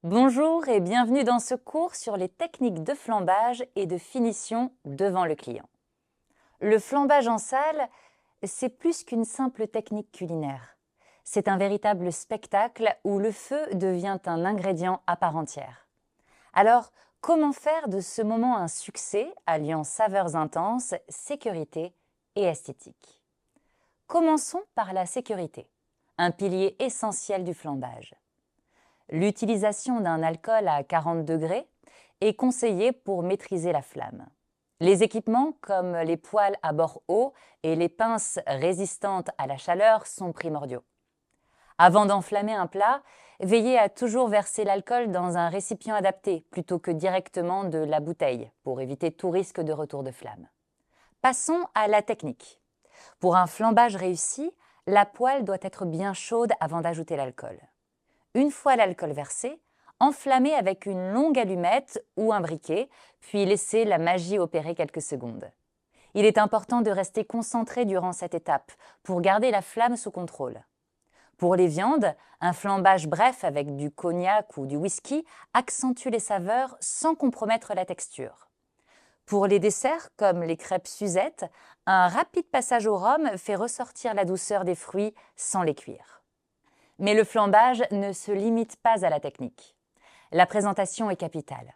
Bonjour et bienvenue dans ce cours sur les techniques de flambage et de finition devant le client. Le flambage en salle, c'est plus qu'une simple technique culinaire. C'est un véritable spectacle où le feu devient un ingrédient à part entière. Alors, comment faire de ce moment un succès alliant saveurs intenses, sécurité et esthétique? Commençons par la sécurité, un pilier essentiel du flambage. L'utilisation d'un alcool à 40 degrés est conseillée pour maîtriser la flamme. Les équipements comme les poêles à bord haut et les pinces résistantes à la chaleur sont primordiaux. Avant d'enflammer un plat, veillez à toujours verser l'alcool dans un récipient adapté plutôt que directement de la bouteille pour éviter tout risque de retour de flamme. Passons à la technique. Pour un flambage réussi, la poêle doit être bien chaude avant d'ajouter l'alcool. Une fois l'alcool versé, enflammez avec une longue allumette ou un briquet, puis laissez la magie opérer quelques secondes. Il est important de rester concentré durant cette étape pour garder la flamme sous contrôle. Pour les viandes, un flambage bref avec du cognac ou du whisky accentue les saveurs sans compromettre la texture. Pour les desserts, comme les crêpes Suzette, un rapide passage au rhum fait ressortir la douceur des fruits sans les cuire. Mais le flambage ne se limite pas à la technique. La présentation est capitale.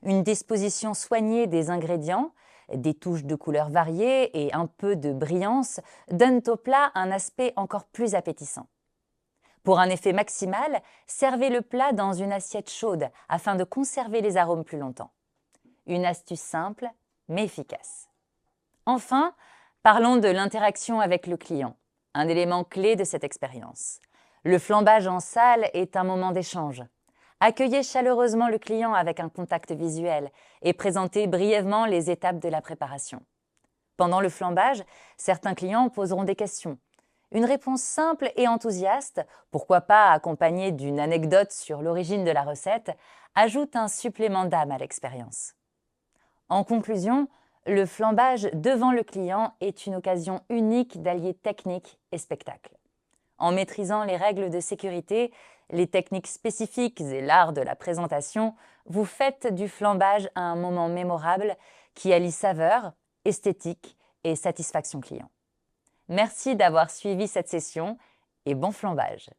Une disposition soignée des ingrédients, des touches de couleurs variées et un peu de brillance donnent au plat un aspect encore plus appétissant. Pour un effet maximal, servez le plat dans une assiette chaude afin de conserver les arômes plus longtemps. Une astuce simple, mais efficace. Enfin, parlons de l'interaction avec le client, un élément clé de cette expérience. Le flambage en salle est un moment d'échange. Accueillez chaleureusement le client avec un contact visuel et présentez brièvement les étapes de la préparation. Pendant le flambage, certains clients poseront des questions. Une réponse simple et enthousiaste, pourquoi pas accompagnée d'une anecdote sur l'origine de la recette, ajoute un supplément d'âme à l'expérience. En conclusion, le flambage devant le client est une occasion unique d'allier technique et spectacle. En maîtrisant les règles de sécurité, les techniques spécifiques et l'art de la présentation, vous faites du flambage un moment mémorable qui allie saveur, esthétique et satisfaction client. Merci d'avoir suivi cette session et bon flambage!